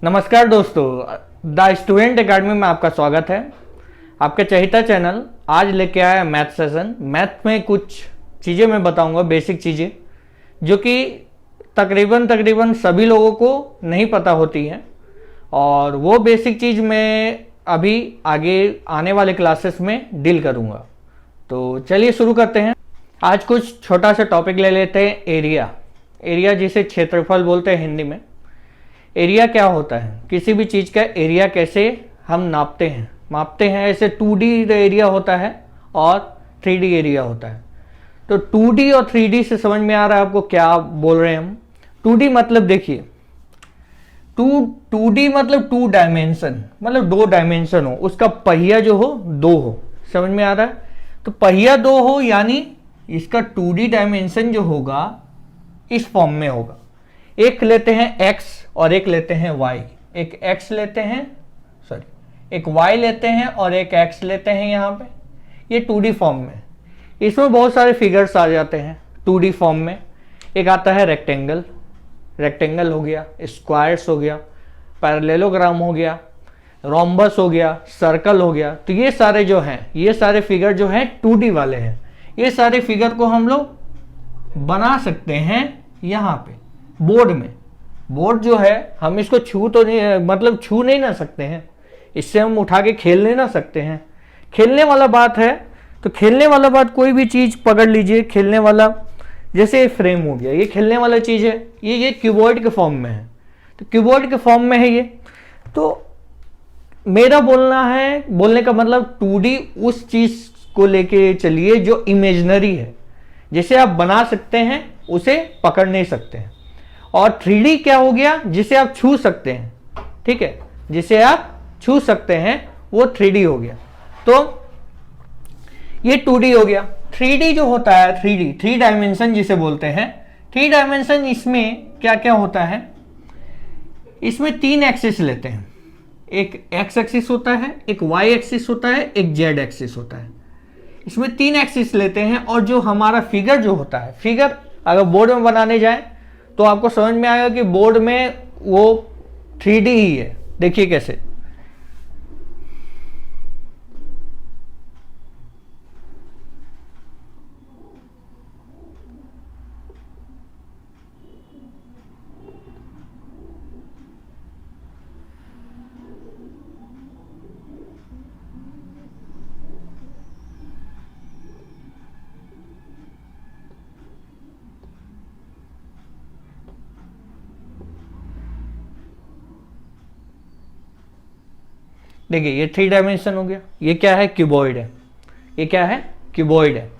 नमस्कार दोस्तों, the student academy में आपका स्वागत है। आपका चहेता चैनल आज लेके आया है मैथ सेशन। मैथ में कुछ चीज़ें मैं बताऊंगा, बेसिक चीज़ें जो कि तकरीबन सभी लोगों को नहीं पता होती हैं, और वो बेसिक चीज़ मैं अभी आगे आने वाले क्लासेस में डील करूंगा। तो चलिए शुरू करते हैं। आज कुछ छोटा सा टॉपिक ले लेते हैं, एरिया जिसे क्षेत्रफल बोलते हैं हिंदी में। एरिया क्या होता है? किसी भी चीज़ का एरिया कैसे हम मापते हैं। ऐसे 2D एरिया होता है और 3D एरिया होता है। तो 2D और 3D से समझ में आ रहा है आपको क्या बोल रहे हैं हम। 2D मतलब देखिए, 2D मतलब 2 डायमेंशन, मतलब 2 डायमेंशन हो, उसका पहिया जो हो 2 हो। समझ में आ रहा है? तो पहिया 2 हो यानी इसका 2D डायमेंशन जो होगा इस फॉर्म में होगा। एक लेते हैं x और एक लेते हैं y। एक x लेते हैं, एक y लेते हैं और एक x लेते हैं। यहाँ पे ये 2D फॉर्म में, इसमें बहुत सारे फिगर्स आ जाते हैं 2D फॉर्म में। एक आता है रेक्टेंगल हो गया, स्क्वायर्स हो गया, पैरेललोग्राम हो गया, रोम्बस हो गया, सर्कल हो गया। तो ये सारे जो हैं, ये सारे फिगर जो हैं 2D वाले हैं। ये सारे फिगर को हम लोग बना सकते हैं यहाँ पे बोर्ड में। बोर्ड जो है हम इसको छू नहीं ना सकते हैं, इससे हम उठा के खेल नहीं ना सकते हैं। खेलने वाला बात है तो खेलने वाला बात कोई भी चीज़ पकड़ लीजिए, खेलने वाला जैसे ये फ्रेम हो गया, ये खेलने वाला चीज़ है। ये क्यूबॉइड के फॉर्म में है, तो क्यूबॉइड के फॉर्म में है ये। तो मेरा बोलने का मतलब 2D उस चीज़ को लेके चलिए जो इमेजिनरी है, जिसे आप बना सकते हैं, उसे पकड़ नहीं सकते हैं। और 3D क्या हो गया? जिसे आप छू सकते हैं, ठीक है, जिसे आप छू सकते हैं वो 3D हो गया। तो ये 2D हो गया। 3D जो होता है, 3 डायमेंशन जिसे बोलते हैं, 3 डायमेंशन इसमें क्या क्या होता है? इसमें 3 एक्सिस लेते हैं। एक x एक्सिस होता है, एक y एक्सिस होता है, एक z एक्सिस होता है। इसमें 3 एक्सिस लेते हैं, और जो हमारा फिगर जो होता है, फिगर अगर बोर्ड में बनाने जाए तो आपको समझ में आएगा कि बोर्ड में वो 3D ही है। देखिए कैसे। देखिए ये 3 डायमेंशन हो गया। ये क्या है? क्यूबॉइड है। ये क्या है? क्यूबॉइड है।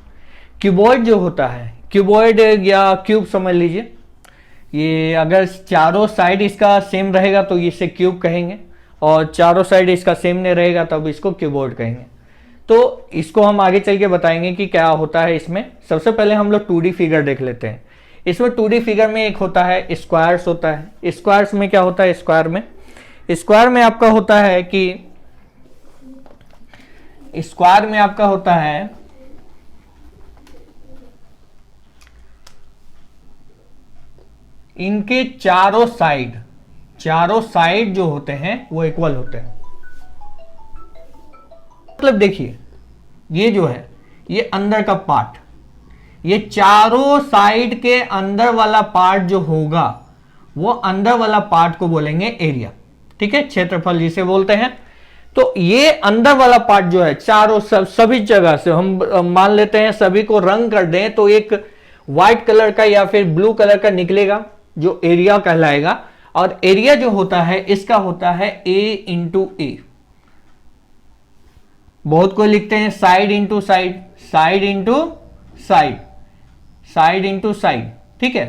क्यूबॉइड जो होता है, क्यूबॉइड या क्यूब समझ लीजिए। ये अगर चारों साइड इसका सेम रहेगा तो इसे क्यूब कहेंगे, और चारों साइड इसका सेम नहीं रहेगा तब इसको क्यूबॉइड कहेंगे। तो इसको हम आगे चल के बताएंगे कि क्या होता है इसमें। सबसे पहले हम लोग 2D फिगर देख लेते हैं। इसमें 2D फिगर में एक होता है स्क्वायर्स होता है। स्क्वायर्स में क्या होता है? स्क्वायर में आपका होता है कि स्क्वायर में आपका होता है इनके चारों साइड जो होते हैं वो इक्वल होते हैं। मतलब देखिए, ये जो है ये अंदर का पार्ट, ये चारों साइड के अंदर वाला पार्ट जो होगा वो अंदर वाला पार्ट को बोलेंगे एरिया, ठीक है, क्षेत्रफल जिसे बोलते हैं। तो ये अंदर वाला पार्ट जो है चारों सभी जगह से हम मान लेते हैं, सभी को रंग कर दें तो एक व्हाइट कलर का या फिर ब्लू कलर का निकलेगा जो एरिया कहलाएगा। और एरिया जो होता है इसका होता है A इंटू ए। बहुत को लिखते हैं side into side, side into side, ठीक है।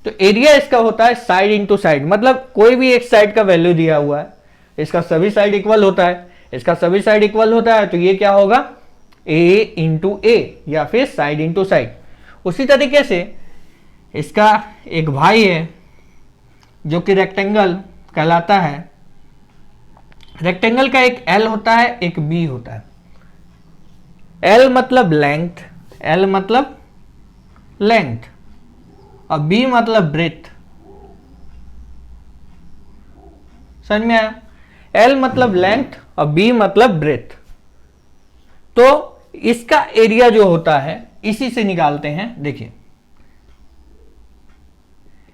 तो एरिया इसका होता है साइड इंटू साइड, मतलब कोई भी एक साइड का वैल्यू दिया हुआ है, इसका सभी साइड इक्वल होता है, इसका सभी साइड इक्वल होता है, तो ये क्या होगा? A इंटू ए, या फिर साइड इंटू साइड। उसी तरीके से इसका एक भाई है जो कि रेक्टेंगल कहलाता है। रेक्टेंगल का एक L होता है, एक B होता है। L मतलब लेंथ, और B मतलब ब्रेथ। समझ में आया? एल मतलब लेंथ और बी मतलब ब्रेथ। तो इसका एरिया जो होता है इसी से निकालते हैं। देखिए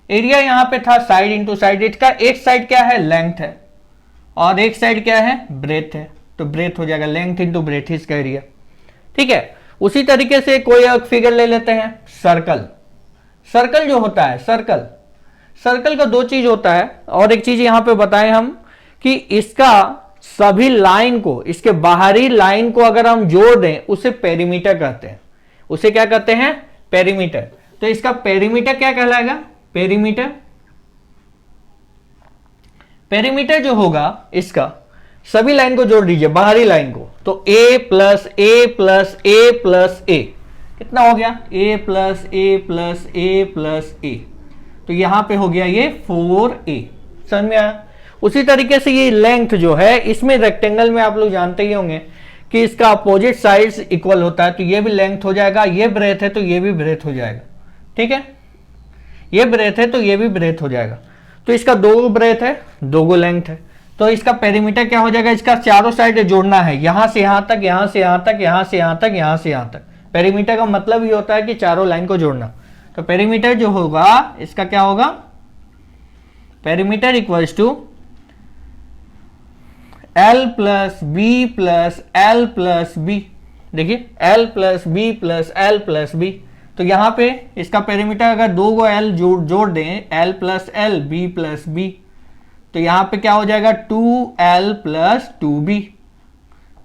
एरिया यहां पे था साइड इंटू साइड, इसका एक साइड क्या है लेंथ है और एक साइड क्या है ब्रेथ है, तो ब्रेथ हो जाएगा लेंथ इंटू ब्रेथ इसका एरिया। ठीक है, उसी तरीके से कोई एक फिगर ले लेते हैं, सर्कल। सर्कल जो होता है, सर्कल का दो चीज होता है, और एक चीज यहां पे बताएं हम कि इसका सभी लाइन को, इसके बाहरी लाइन को अगर हम जोड़ दें उसे पेरीमीटर कहते हैं। उसे क्या कहते हैं? पेरीमीटर। तो इसका पेरीमीटर क्या कहलाएगा? पेरीमीटर जो होगा इसका, सभी लाइन को जोड़ दीजिए बाहरी लाइन को, तो a plus A plus A plus A कितना हो गया? a plus A plus A plus A, तो यहां पे हो गया ये 4a। समझ में आया? उसी तरीके से ये लेंथ जो है, इसमें रेक्टेंगल में आप लोग जानते ही होंगे कि इसका अपोजिट साइड्स इक्वल होता है, तो ये भी लेंथ हो जाएगा, ये ब्रेथ है तो ये भी ब्रेथ हो जाएगा। ठीक है, ये ब्रेथ है तो ये भी ब्रेथ हो जाएगा, तो इसका दो ब्रेथ है, दो लेंथ है, तो इसका पेरीमीटर क्या हो जाएगा? इसका चारों साइड जोड़ना है, यहां से यहां तक, यहां से यहां तक, यहां से यहां तक, यहां से यहां तक। पेरीमीटर का मतलब ये होता है कि चारों लाइन को जोड़ना। तो पेरीमीटर जो होगा इसका क्या होगा? Perimeter equals to L plus B plus L plus B. देखिए L plus B plus L plus B, तो यहां पे इसका पेरीमीटर अगर दो गो एल जोड़ दें, L plus L B plus B, तो यहां पे क्या हो जाएगा? 2l plus 2b।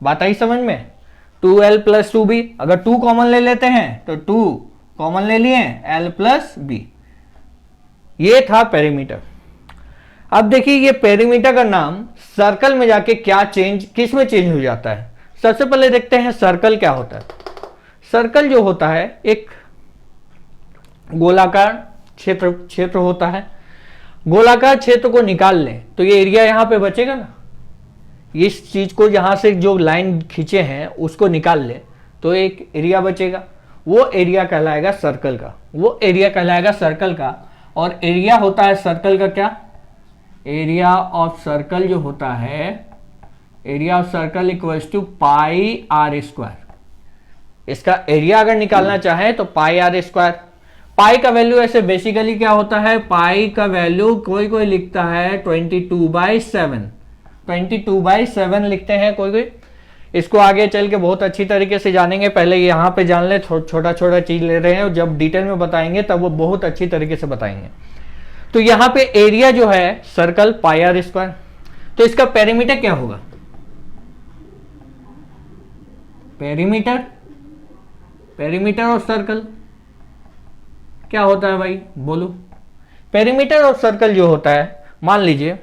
बात आई समझ में? 2l प्लस 2b, अगर 2 कॉमन ले लेते हैं तो 2 कॉमन ले लिए, l प्लस b। ये था पेरीमीटर। अब देखिए ये पेरीमीटर का नाम सर्कल में जाके क्या किस में चेंज हो जाता है। सबसे पहले देखते हैं सर्कल क्या होता है। सर्कल जो होता है एक गोलाकार क्षेत्र होता है। गोलाकार क्षेत्र को निकाल लें तो ये एरिया यहां पे बचेगा ना, इस चीज को यहां से जो लाइन खींचे हैं उसको निकाल लें तो एक एरिया बचेगा, वो एरिया कहलाएगा सर्कल का, वो एरिया कहलाएगा सर्कल का। और एरिया होता है सर्कल का क्या? एरिया ऑफ सर्कल जो होता है, area of circle equals to pi r square. इसका एरिया अगर निकालना चाहे तो पाई आर स्क्वायर। पाई का वैल्यू ऐसे बेसिकली क्या होता है? पाई का वैल्यू कोई लिखता है 22/7, 22/7 लिखते हैं कोई। इसको आगे चल के बहुत अच्छी तरीके से जानेंगे, पहले यहाँ पे जान ले, छोटा छोटा चीज ले रहे हैं, और जब डिटेल में बताएंगे तब वो बहुत अच्छी तरीके से बताएंगे। तो यहाँ पे एरिया जो है सर्कल पाई आर स्क्वायर, तो इसका पेरीमीटर क्या होगा? पेरीमीटर और सर्कल क्या होता है भाई? बोलो। पेरीमीटर और सर्कल जो होता है, मान लीजिए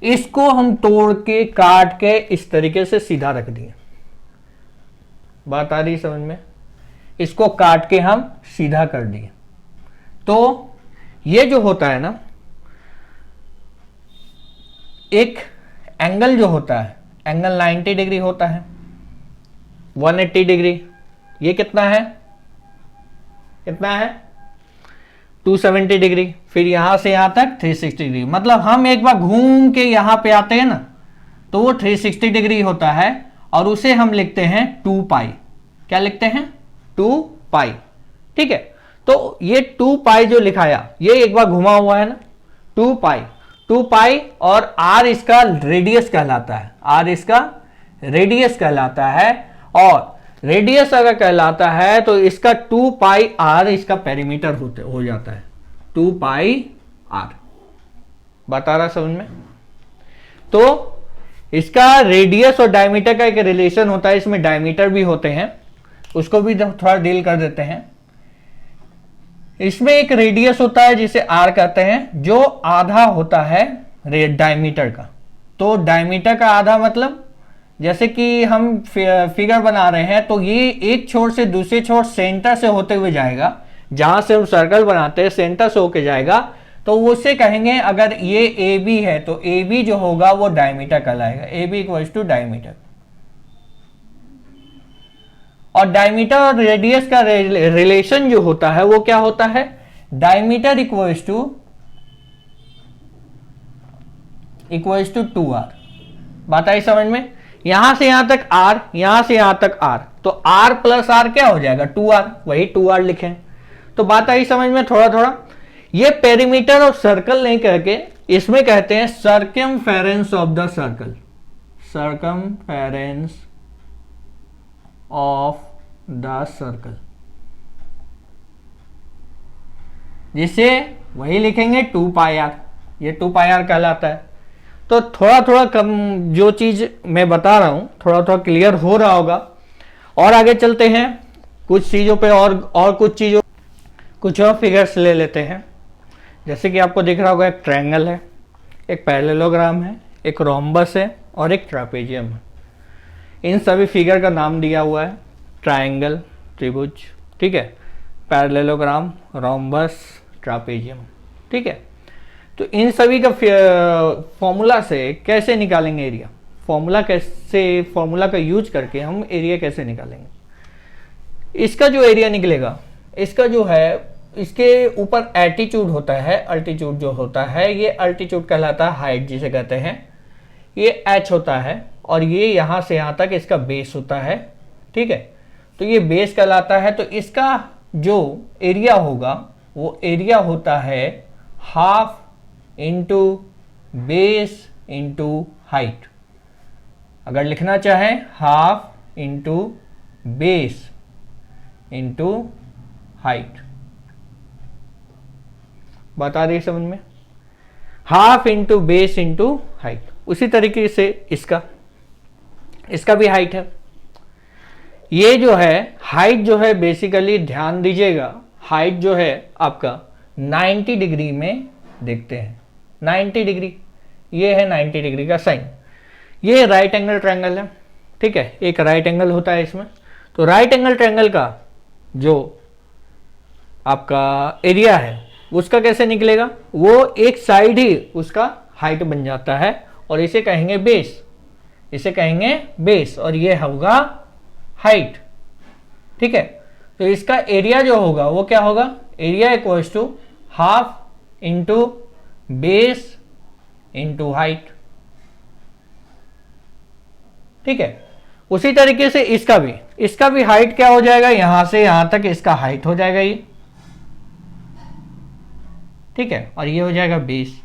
इसको हम तोड़ के काट के इस तरीके से सीधा रख दिए। बात आ रही समझ में? इसको काट के हम सीधा कर दिए, तो ये जो होता है ना, एक एंगल जो होता है, एंगल 90 डिग्री होता है, 180 डिग्री। ये कितना है? 270 डिग्री। फिर यहां से यहां तक 360 डिग्री। मतलब हम एक बार घूम के यहां पे आते हैं ना, तो वो 360 डिग्री होता है, और उसे हम लिखते हैं 2 पाई। क्या लिखते हैं? 2 पाई। ठीक है, तो ये 2 पाई जो लिखाया, ये एक बार घुमा हुआ है ना, 2 पाई, और आर इसका रेडियस कहलाता है, आर इसका रेडियस कहलाता है, और रेडियस अगर कहलाता है तो इसका 2 पाई आर इसका पेरीमीटर हो जाता है, 2 पाई आर। बता रहा समझ में? तो इसका रेडियस और डायमीटर का एक रिलेशन होता है, इसमें डायमीटर भी होते हैं, उसको भी थोड़ा डील कर देते हैं। इसमें एक रेडियस होता है जिसे आर कहते हैं, जो आधा होता है डायमीटर का। तो डायमीटर का आधा मतलब, जैसे कि हम फिगर बना रहे हैं, तो ये एक छोर से दूसरे छोर सेंटर से होते हुए जाएगा, जहां से हम सर्कल बनाते हैं सेंटर से होके जाएगा, तो उससे कहेंगे अगर ये ए बी है तो ए बी जो होगा वो डायमीटर कहलाएगा, A B equals to diameter. और डायमीटर और रेडियस का रिलेशन जो होता है वो क्या होता है? Diameter equals to equals to 2r। बात आई समझ में? यहां से यहां तक r, यहां से यहां तक r, तो r प्लस r क्या हो जाएगा? 2r, वही 2r लिखें। तो बात आई समझ में थोड़ा थोड़ा? ये पेरीमीटर ऑफ सर्कल नहीं करके इसमें कहते हैं circumference of the circle, circumference of the circle, जिसे वही लिखेंगे 2 पाई आर, ये 2 पाई आर कहलाता है। तो थोड़ा थोड़ा कम जो चीज मैं बता रहा हूं थोड़ा थोड़ा क्लियर हो रहा होगा। और आगे चलते हैं कुछ चीजों पे, और कुछ चीजों, कुछ और फिगर्स ले लेते हैं। जैसे कि आपको दिख रहा होगा एक ट्रायंगल है, एक पैरेललोग्राम है, एक रोम्बस है और एक ट्रापेजियम है। इन सभी फिगर का नाम दिया हुआ है ट्रायंगल, त्रिभुज, ठीक है, पैरेललोग्राम, रोम्बस, ट्रापेजियम, ठीक है। तो इन सभी का फॉर्मूला से कैसे निकालेंगे एरिया, फॉर्मूला का यूज करके हम एरिया कैसे निकालेंगे? इसका जो एरिया निकलेगा, इसका जो है, इसके ऊपर एल्टीट्यूड होता है, अल्टीट्यूड जो होता है, ये अल्टीट्यूड कहलाता है, हाइट जिसे कहते हैं, ये h होता है, और ये यहां से यहां तक इसका बेस होता है, ठीक है। तो ये बेस कहलाता है। तो इसका जो एरिया होगा वो एरिया होता है half into base into height. अगर लिखना चाहें half into base into height, बता रही समझ में? Half into base into height. उसी तरीके से इसका भी हाइट है। ये जो है हाइट जो है, बेसिकली ध्यान दीजिएगा, हाइट जो है आपका 90 डिग्री में देखते हैं, 90 डिग्री, ये है 90 डिग्री का साइन। ये राइट एंगल ट्रायंगल है, ठीक है, एक राइट एंगल होता है इसमें। तो राइट एंगल ट्रायंगल का जो आपका एरिया है उसका कैसे निकलेगा? वो एक साइड ही उसका हाइट बन जाता है और इसे कहेंगे बेस, इसे कहेंगे बेस, और ये होगा हाइट, ठीक है। तो इसका एरिया जो होगा वो क्या होगा? Area equals to half into base into height, ठीक है। उसी तरीके से इसका भी हाइट क्या हो जाएगा? यहां से यहां तक इसका हाइट हो जाएगा ये, ठीक है, और ये हो जाएगा बेस।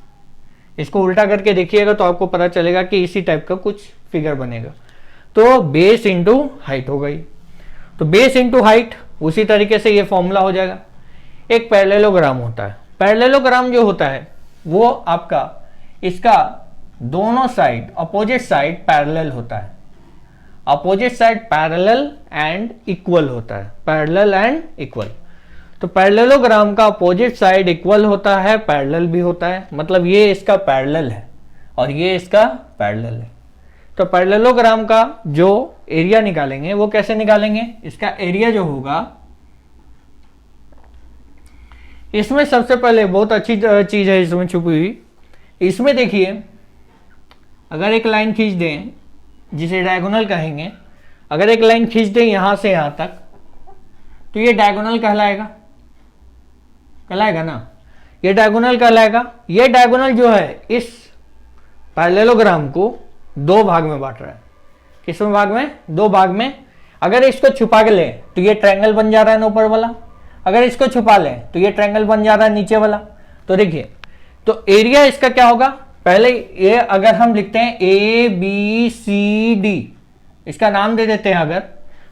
इसको उल्टा करके देखिएगा तो आपको पता चलेगा कि इसी टाइप का कुछ फिगर बनेगा। तो बेस इंटू हाइट हो गई। तो बेस इंटू हाइट, उसी तरीके से ये फॉर्मूला हो जाएगा। एक पैरेललोग्राम होता है, पैरेललोग्राम जो होता है वो आपका, इसका दोनों साइड, अपोजिट साइड पैरेलल होता है, opposite side parallel and equal होता है, पैरेलल एंड इक्वल। तो पैरेललोग्राम का अपोजिट साइड इक्वल होता है, पैरेलल भी होता है, मतलब ये इसका पैरेलल है और ये इसका पैरेलल है। तो पैरेललोग्राम का जो एरिया निकालेंगे वो कैसे निकालेंगे? इसका एरिया जो होगा, इसमें सबसे पहले बहुत अच्छी चीज है इसमें छुपी हुई, इसमें देखिए, अगर एक लाइन खींच दें जिसे डायगोनल कहेंगे, अगर एक लाइन खींच दें यहां से यहां तक, तो ये डायगोनल कहलाएगा ना, ये डायगोनल कहलाएगा। ये डायगोनल जो है इस पैरेललोग्राम को दो भाग में बांट रहा है। किसमें भाग में? दो भाग में। अगर इसको छुपा के लें तो ये ट्रायंगल बन जा रहा है ना ऊपर वाला, अगर इसको छुपा लें तो ये ट्रायंगल बन जा रहा है नीचे वाला। तो देखिए, तो एरिया इसका क्या होगा? पहले ये अगर हम लिखते हैं ABCD, इसका नाम दे देते हैं अगर,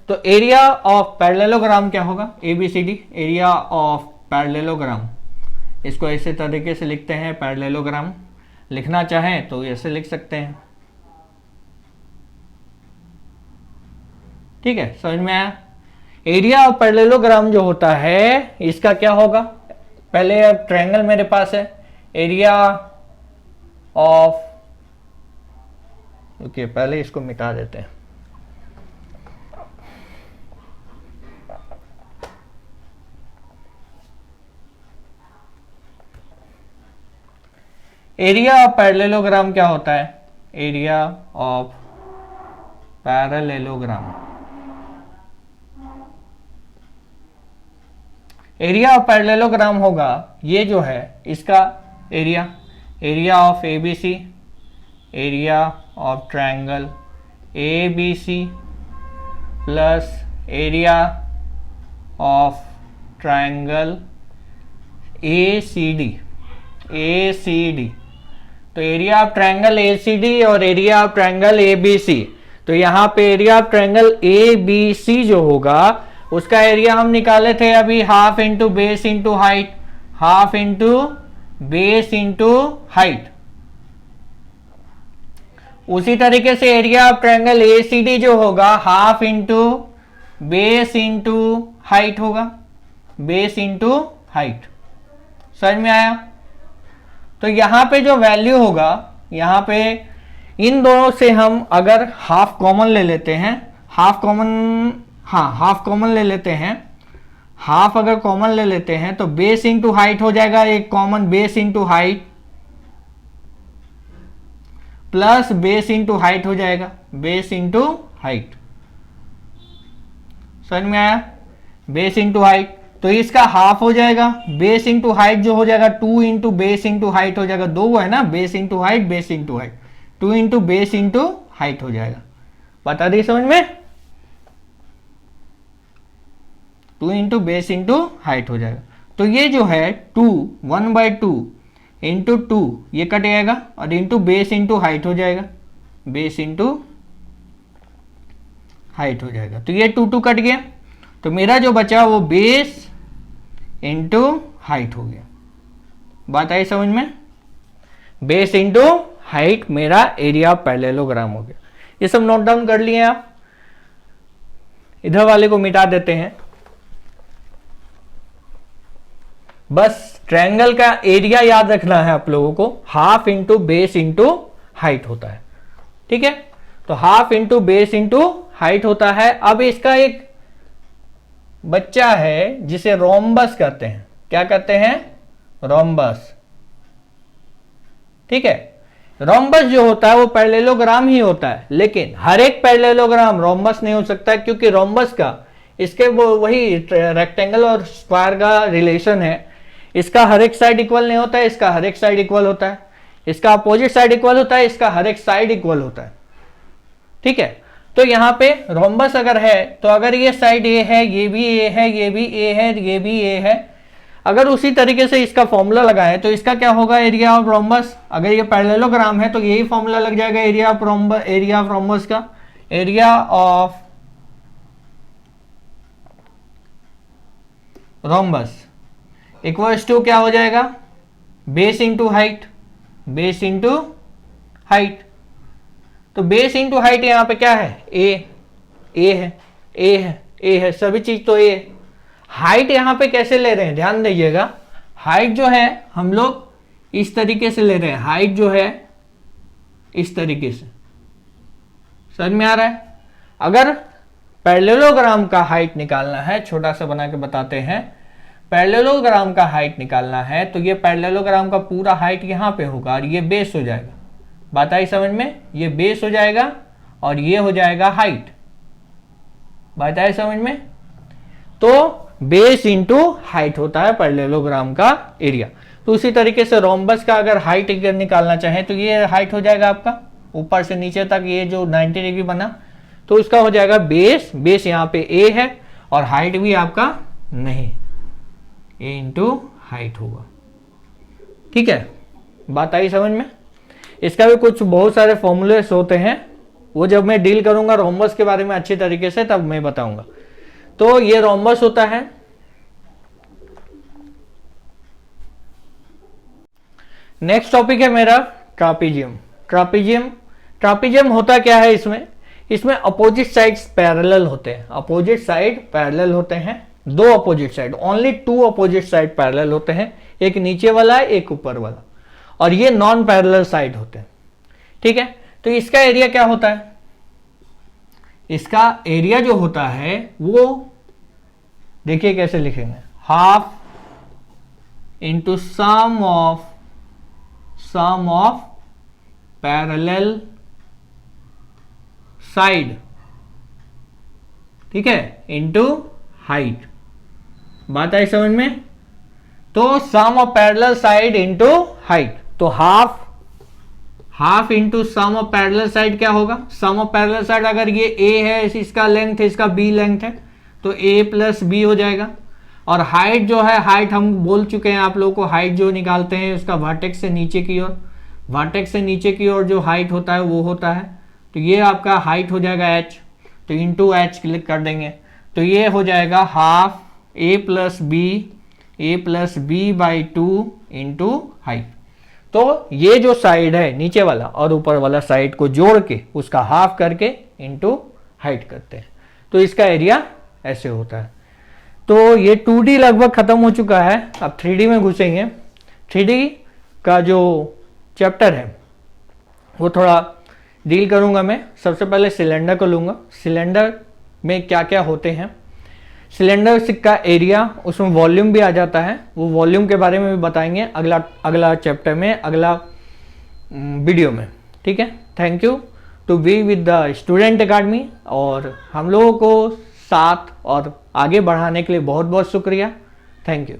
तो एरिया ऑफ पैरेललोग्राम क्या होगा? ABCD, area of parallelogram. इसको ऐसे तरीके से लिखते हैं, पैरेललोग्राम। लिखना चाहें तो ऐसे लिख सकते हैं, ठीक है, समझ में आया? एरिया ऑफ पैरेललोग्राम जो होता है इसका क्या होगा? पहले अब ट्रायंगल मेरे पास है, एरिया ऑफ, ओके, पहले इसको मिटा देते हैं। एरिया ऑफ पैरेललोग्राम क्या होता है? Area of parallelogram, area of parallelogram होगा ये जो है इसका area, area of ABC area of triangle A B C plus area of triangle A C D. तो area of triangle A C D और area of triangle A B C, तो यहाँ पे area of triangle A B C जो होगा उसका area हम निकाले थे अभी half into base into height, half into base into height. उसी तरीके से area of triangle A C D जो होगा half into base into height होगा, बेस इंटू हाइट। समझ में आया? तो यहां पे जो वैल्यू होगा, यहां पे इन दोनों से हम अगर हाफ कॉमन ले लेते हैं, हाफ कॉमन ले लेते हैं, हाफ अगर कॉमन ले लेते हैं तो बेस इंटू हाइट हो जाएगा, एक common base into height plus base into height हो जाएगा, बेस इंटू हाइट। समझ में आया? बेस इंटू हाइट, तो इसका हाफ हो जाएगा, बेस इंटू हाइट जो हो जाएगा 2 इंटू बेस इंटू हाइट हो जाएगा, दो है ना, base into height, base into height, 2 into base into height हो जाएगा। बता दी समझ में? 2 इंटू बेस इंटू हाइट हो जाएगा। तो ये जो है 1/2 इंटू 2 ये कट जाएगा और इंटू बेस इंटू हाइट हो जाएगा, बेस इंटू हाइट हो जाएगा। तो ये 2 कट गया, तो मेरा जो बचा वो बेस इंटू हाइट हो गया। बात आई समझ में? बेस इंटू हाइट मेरा एरिया ऑफ पैरेललोग्राम हो गया। ये सब नोट डाउन कर लिए आप? इधर वाले को मिटा देते हैं। बस ट्रायंगल का एरिया याद रखना है आप लोगों को, half into base into height होता है। ठीक है, तो half into base into height होता है। अब इसका एक बच्चा है जिसे रोम्बस कहते हैं। क्या कहते हैं? रोम्बस। ठीक है, रोम्बस जो होता है वो पैरेललोग्राम ही होता है, लेकिन हर एक पैरेललोग्राम रोम्बस नहीं हो सकता, क्योंकि रोम्बस का इसके वो वही रेक्टेंगल और स्क्वायर का रिलेशन है। इसका हर एक साइड इक्वल नहीं होता है, इसका हर एक साइड इक्वल होता है, इसका अपोजिट साइड इक्वल होता है, इसका हर एक साइड इक्वल होता है। ठीक है, तो यहां पे रोम्बस अगर है तो अगर ये साइड ए है, ये भी ए है, ये भी ए है, ये भी ए है, अगर उसी तरीके से इसका फॉर्मूला लगाएं तो इसका क्या होगा? Area of rhombus. अगर ये पैरेललोग्राम है तो यही फॉर्मूला लग जाएगा एरिया ऑफ रोम्बस का। Area of rhombus equals to क्या हो जाएगा? Base into height, base into height. तो बेस इंटू हाइट यहां पे क्या है? ए है, सभी चीज तो ए है। हाइट यहां पे कैसे ले रहे हैं ध्यान दीजिएगा। हाइट जो है हम लोग इस तरीके से ले रहे हैं, हाइट जो है इस तरीके से। समझ में आ रहा है? अगर पैरेललोग्राम का हाइट निकालना है, छोटा सा बना के बताते हैं, पैरेललोग्राम का हाइट निकालना है तो ये पैरेललोग्राम का पूरा हाइट यहां पे होगा और ये बेस हो जाएगा। बात आई समझ में? ये बेस हो जाएगा और ये हो जाएगा हाइट। बात आई समझ में? तो बेस इंटू हाइट होता है पैरेललोग्राम का एरिया। तो उसी तरीके से रोम्बस का अगर हाइट निकालना चाहें तो ये हाइट हो जाएगा आपका ऊपर से नीचे तक, ये जो 90 डिग्री बना, तो उसका हो जाएगा बेस। बेस यहाँ पे ए है और हाइट भी आपका नहीं, ए इंटू हाइट होगा। ठीक है, बात आई समझ में? इसका भी कुछ बहुत सारे फॉर्मूलेस होते हैं, वो जब मैं डील करूंगा रोम्बस के बारे में अच्छी तरीके से तब मैं बताऊंगा। तो ये रोम्बस होता है। नेक्स्ट टॉपिक है मेरा ट्रापीजियम। ट्रापीजियम होता क्या है? इसमें अपोजिट साइड्स पैरेलल होते हैं। अपोजिट साइड पैरेलल होते हैं, दो opposite side, only 2 opposite side parallel होते हैं, एक नीचे वाला एक ऊपर वाला, और ये नॉन पैरेलल साइड होते हैं। ठीक है, तो इसका एरिया क्या होता है? इसका एरिया जो होता है वो देखिए कैसे लिखेंगे, half into sum of parallel side, ठीक है, इंटू हाइट। बात आई समझ में? तो sum of parallel side into height, तो half into sum of parallel side क्या होगा, सम ऑफ पैरेलल साइड अगर ये ए है, इसका लेंथ है, इसका बी लेंथ है, तो ए प्लस बी हो जाएगा। और हाइट जो है, हाइट हम बोल चुके हैं आप लोगों को, हाइट जो निकालते हैं उसका वर्टेक्स से नीचे की ओर, वर्टेक्स से नीचे की ओर जो हाइट होता है वो होता है, तो ये आपका हाइट हो जाएगा h, तो इंटू एच क्लिक कर देंगे, तो ये हो जाएगा half A plus B by 2 into height. तो ये जो साइड है नीचे वाला और ऊपर वाला साइड को जोड़ के उसका हाफ करके इंटू हाइट करते हैं, तो इसका एरिया ऐसे होता है। तो ये 2D लगभग खत्म हो चुका है, अब 3D में घुसेंगे। 3D का जो चैप्टर है वो थोड़ा डील करूंगा मैं। सबसे पहले सिलेंडर को लूंगा, सिलेंडर में क्या क्या होते हैं, सिलेंडर का एरिया, उसमें वॉल्यूम भी आ जाता है, वो वॉल्यूम के बारे में भी बताएंगे अगला चैप्टर में, अगला वीडियो में, ठीक है। Thank you to be with the student academy, और हम लोगों को साथ और आगे बढ़ाने के लिए बहुत बहुत शुक्रिया। Thank you.